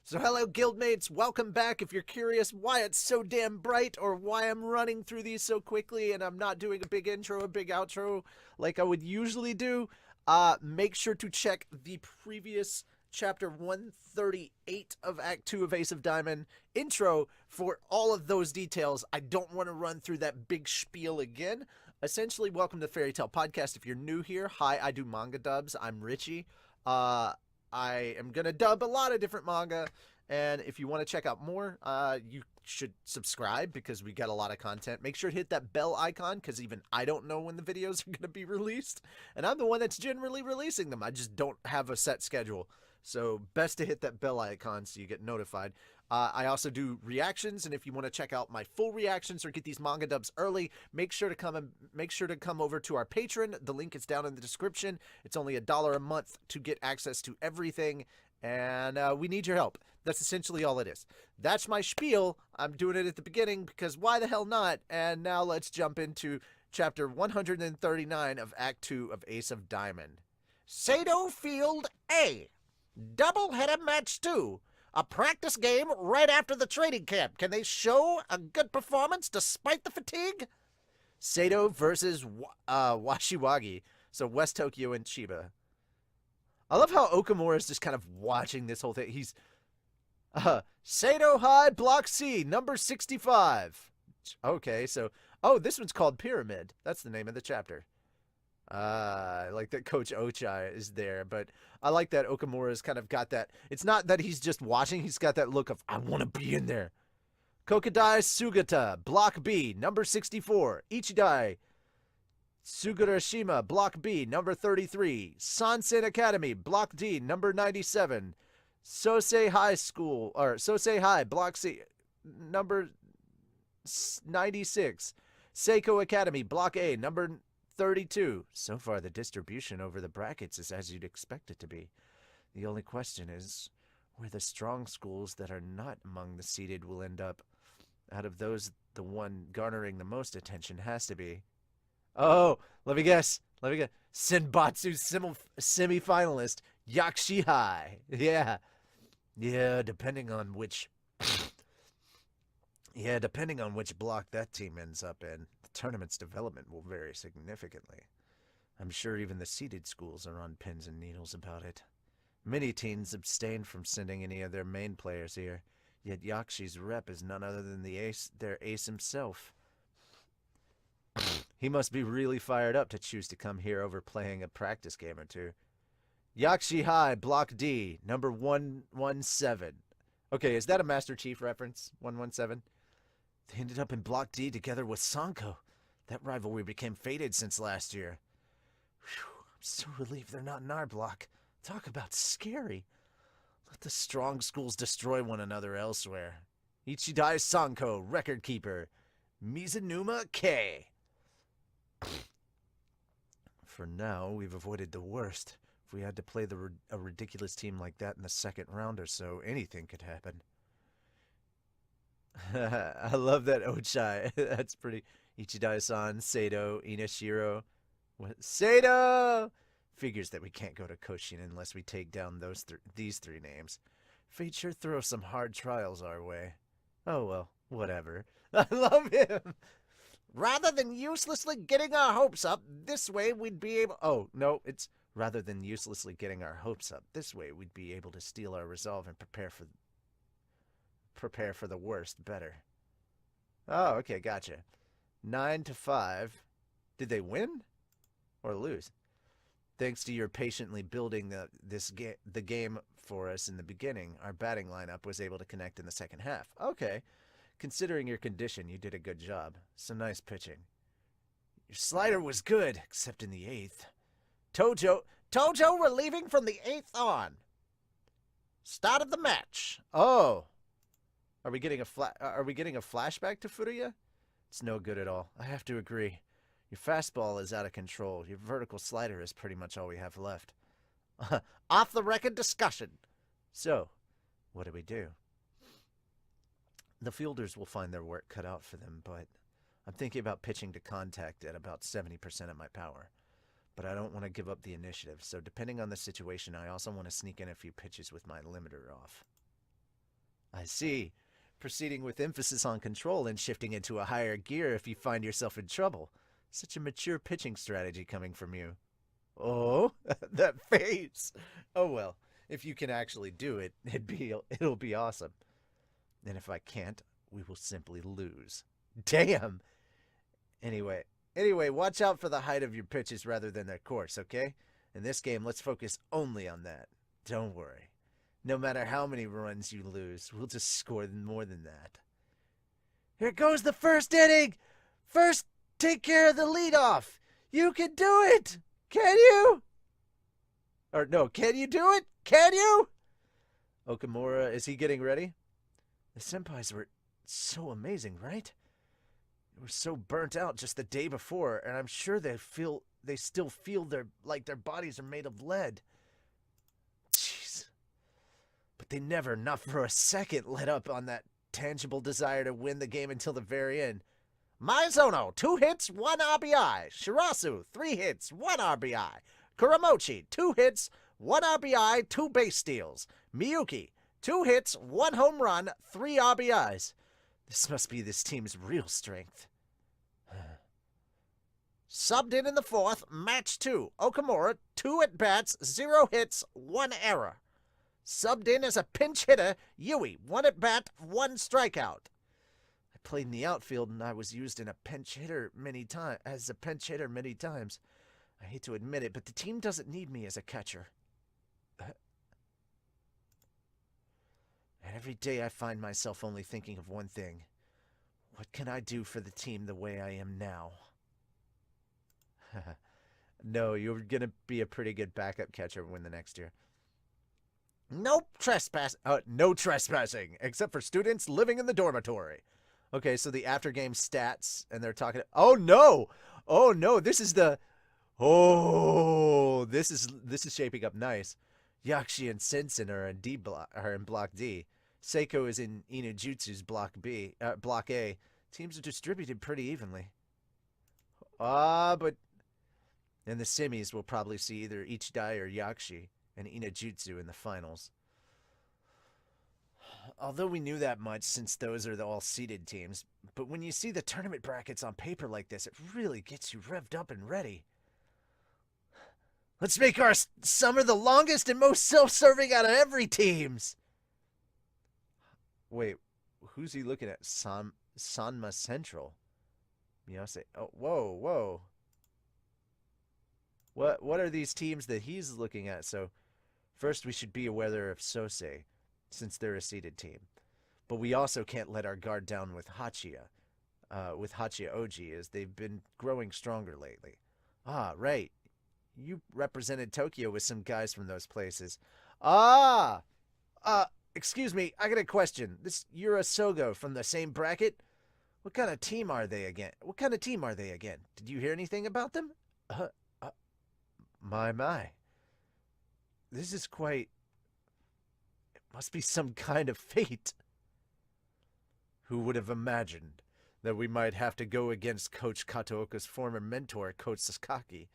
So hello guildmates, welcome back. If you're curious why it's so damn bright or why I'm running through these so quickly and I'm not doing a big intro, a big outro like I would usually do, make sure to check the previous chapter 138 of Act 2 of Ace of Diamond intro for all of those details. I don't want to run through that big spiel again. Essentially, welcome to Fairy Tale Podcast. If you're new here, hi, I do manga dubs. I'm Richie. I am going to dub a lot of different manga, and if you want to check out more, you should subscribe because we got a lot of content. Make sure to hit that bell icon because even I don't know when the videos are going to be released, and I'm the one that's generally releasing them. I just don't have a set schedule, so best to hit that bell icon so you get notified. I also do reactions, and if you want to check out my full reactions or get these manga dubs early, make sure to come over to our Patron. The link is down in the description. It's only $1 a month to get access to everything, and we need your help. That's essentially all it is. That's my spiel. I'm doing it at the beginning because why the hell not? And now let's jump into chapter 139 of Act 2 of Ace of Diamond. Sado Field A. Double-header match 2. A practice game right after the training camp. Can they show a good performance despite the fatigue? Sato versus Washiwagi. So West Tokyo and Chiba. I love how Okamura is just kind of watching this whole thing. He's Sato High Block C, number 65. Okay, so this one's called Pyramid. That's the name of the chapter. I like that Coach Ochai is there, but I like that Okamura's kind of got that. It's not that he's just watching, he's got that look of, I want to be in there. Kokidai Sugata, Block B, number 64. Ichidai Sugarashima, Block B, number 33. Sansen Academy, Block D, number 97. Sosei High School, or Sosei High, Block C, number 96. Seiko Academy, Block A, number 32. So far, the distribution over the brackets is as you'd expect it to be. The only question is where the strong schools that are not among the seeded will end up. Out of those, the one garnering the most attention has to be. Oh, let me guess. Senbatsu semi-finalist, Yakshi High. Yeah, depending on which block that team ends up in, the tournament's development will vary significantly. I'm sure even the seeded schools are on pins and needles about it. Many teams abstain from sending any of their main players here, yet Yakshi's rep is none other than their ace himself. He must be really fired up to choose to come here over playing a practice game or two. Yakshi High, Block D, number 117. Okay, is that a Master Chief reference? 117? They ended up in Block D together with Sanko. That rivalry became faded since last year. Whew, I'm so relieved they're not in our block. Talk about scary. Let the strong schools destroy one another elsewhere. Ichidai Sanko, record keeper. Mizunuma K. For now, we've avoided the worst. If we had to play a ridiculous team like that in the second round or so, anything could happen. I love that Ochai. That's pretty. Ichidai-san, Sato, Inashiro. What? Sato! Figures that we can't go to Koshin unless we take down these three names. Fate sure throws some hard trials our way. Oh well, whatever. I love him! Rather than uselessly getting our hopes up, this way we'd be able... Oh, no, it's rather than uselessly getting our hopes up, this way we'd be able to steel our resolve and prepare for the worst better. Oh, okay, gotcha. 9-5. Did they win? Or lose? Thanks to your patiently building the game for us in the beginning, our batting lineup was able to connect in the second half. Okay. Considering your condition, you did a good job. Some nice pitching. Your slider was good, except in the 8th. Tojo relieving from the 8th on. Start of the match. Oh. Are we getting a flashback to Furuya? It's no good at all. I have to agree. Your fastball is out of control. Your vertical slider is pretty much all we have left. Off the record discussion. So, what do we do? The fielders will find their work cut out for them, but I'm thinking about pitching to contact at about 70% of my power. But I don't want to give up the initiative, so depending on the situation, I also want to sneak in a few pitches with my limiter off. I see. Proceeding with emphasis on control and shifting into a higher gear if you find yourself in trouble. Such a mature pitching strategy coming from you. Oh, that face. Oh well, if you can actually do it, it'll be awesome. And if I can't, we will simply lose. Damn. Anyway, watch out for the height of your pitches rather than their course, okay? In this game, let's focus only on that. Don't worry. No matter how many runs you lose, we'll just score more than that. Here goes the first inning! First, take care of the leadoff! You can do it! Can you? Or no, can you do it? Can you? Okamura, is he getting ready? The senpais were so amazing, right? They were so burnt out just the day before, and I'm sure they still feel like their bodies are made of lead. Jeez. But they never, not for a second, let up on that tangible desire to win the game until the very end. Maizono, 2 hits, 1 RBI. Shirasu, 3 hits, 1 RBI. Kuramochi, 2 hits, 1 RBI, 2 base steals. Miyuki, 2 hits, 1 home run, 3 RBIs. This must be this team's real strength. Subbed in the 4th, match 2. Okamura, 2 at-bats, 0 hits, 1 error. Subbed in as a pinch hitter, Yui, 1 at-bat, 1 strikeout. I played in the outfield and I was used as a pinch hitter many times. I hate to admit it, but the team doesn't need me as a catcher. And every day I find myself only thinking of one thing. What can I do for the team the way I am now? No, you're going to be a pretty good backup catcher when the next year. No trespassing, except for students living in the dormitory. Okay, so the after game stats, and they're talking. Oh no! This is shaping up nice. Yakshi and Sensen are in block D. Seiko is in Inujutsu's block A. Teams are distributed pretty evenly. But and the semis will probably see either Ichidai or Yakshi and Inujutsu in the finals. Although we knew that much since those are the all-seeded teams, but when you see the tournament brackets on paper like this, it really gets you revved up and ready. Let's make our summer the longest and most self-serving out of every team's. Wait, who's he looking at? Sanma Central. Miyase. Oh, whoa. What are these teams that he's looking at? So, first we should be aware of Sosei, since they're a seeded team. But we also can't let our guard down with Hachia Oji, as they've been growing stronger lately. Ah, right. You represented Tokyo with some guys from those places. Excuse me, I got a question. This Yura Sogo from the same bracket? What kind of team are they again? Did you hear anything about them? My. This is quite... It must be some kind of fate. Who would have imagined that we might have to go against Coach Kataoka's former mentor, Coach Sakaki,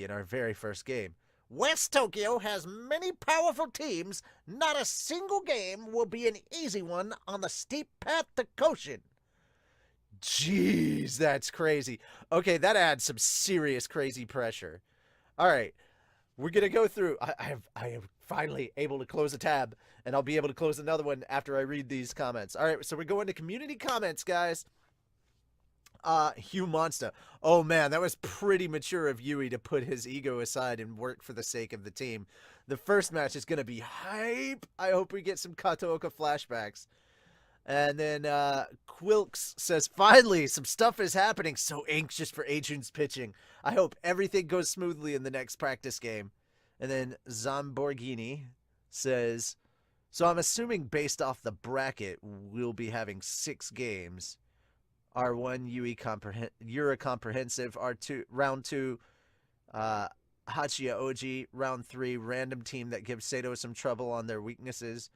in our very first game? West Tokyo has many powerful teams. Not a single game will be an easy one on the steep path to Koshin. Jeez, that's crazy. Okay, that adds some serious crazy pressure. All right, we're going to go through. I am finally able to close a tab, and I'll be able to close another one after I read these comments. All right, so we're going to community comments, guys. Hugh Monster. Oh man, that was pretty mature of Yui to put his ego aside and work for the sake of the team. The first match is going to be hype. I hope we get some Kataoka flashbacks. And then Quilks says, finally, some stuff is happening. So anxious for Adrian's pitching. I hope everything goes smoothly in the next practice game. And then Zamborghini says, so I'm assuming based off the bracket, we'll be having 6 games. R1, Yura Comprehensive, R2, Round 2, Hachia Oji, Round 3, Random Team that gives Sato some trouble on their weaknesses.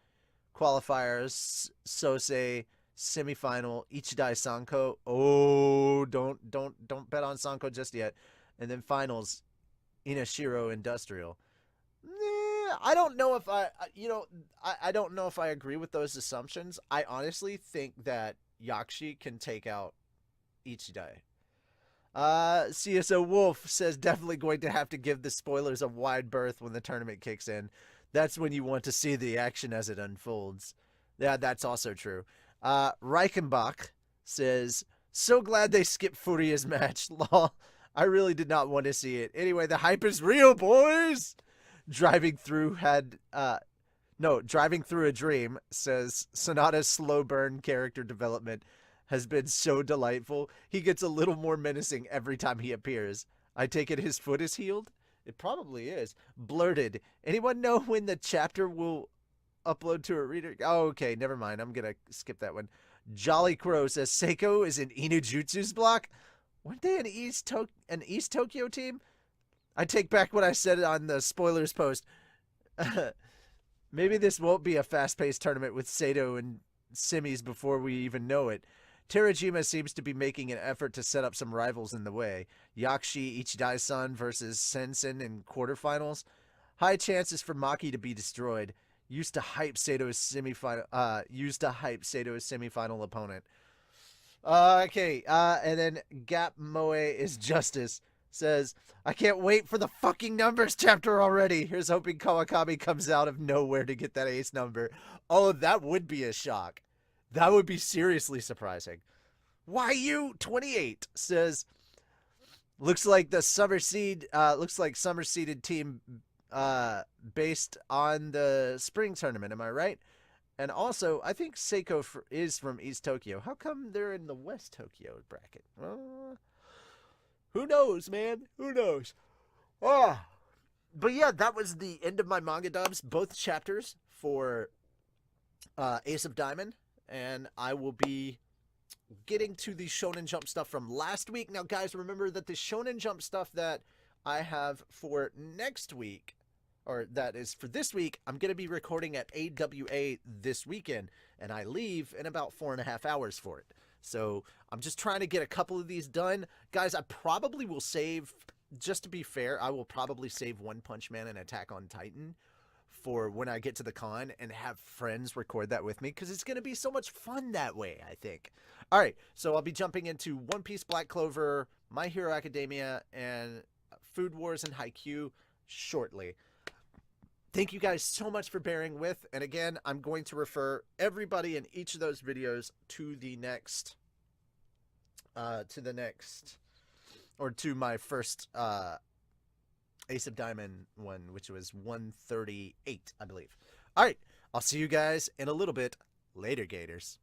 Qualifiers, Sosei, Semifinal, Ichidai Sanko. Oh, don't bet on Sanko just yet. And then finals, Inashiro Industrial. I don't know if I don't know if I agree with those assumptions. I honestly think that Yakshi can take out Ichidai. CSO Wolf says definitely going to have to give the spoilers a wide berth when the tournament kicks in. That's when you want to see the action as it unfolds. Yeah, that's also true. Reichenbach says, so glad they skipped Furia's match. Lol. I really did not want to see it. Anyway, the hype is real, boys. Driving through Driving Through a Dream says Sonata's slow burn character development has been so delightful. He gets a little more menacing every time he appears. I take it his foot is healed? It probably is. Blurted. Anyone know when the chapter will upload to a reader? Oh, okay, never mind. I'm gonna skip that one. Jolly Crow says Seiko is in Inujutsu's block. Weren't they an East Tokyo team? I take back what I said on the spoilers post. Maybe this won't be a fast-paced tournament with Sato and semis before we even know it. Terajima seems to be making an effort to set up some rivals in the way. Yakshi Ichidai-san versus Sensen in quarterfinals. High chances for Maki to be destroyed. Used to hype Sato's semifinal opponent. Okay, and then Gap Moe is Justice says, I can't wait for the fucking numbers chapter already. Here's hoping Kawakami comes out of nowhere to get that ace number. Oh, that would be a shock. That would be seriously surprising. YU28 says, looks like summer seeded team based on the spring tournament. Am I right? And also, I think Seiko is from East Tokyo. How come they're in the West Tokyo bracket? Who knows, man? Who knows? But yeah, that was the end of my manga dubs. Both chapters for Ace of Diamond. And I will be getting to the Shonen Jump stuff from last week. Now, guys, remember that the Shonen Jump stuff that I have for next week, or that is for this week, I'm going to be recording at AWA this weekend, and I leave in about 4.5 hours for it. So I'm just trying to get a couple of these done. Guys, I probably will save, just to be fair, I will probably save One Punch Man and Attack on Titan for when I get to the con and have friends record that with me, because it's going to be so much fun that way, I think. All right, so I'll be jumping into One Piece, Black Clover, My Hero Academia, and Food Wars and Haikyuu shortly. Thank you guys so much for bearing with, and again, I'm going to refer everybody in each of those videos to the next, to my first, Ace of Diamond one, which was 138, I believe. All right, I'll see you guys in a little bit. Later, Gators.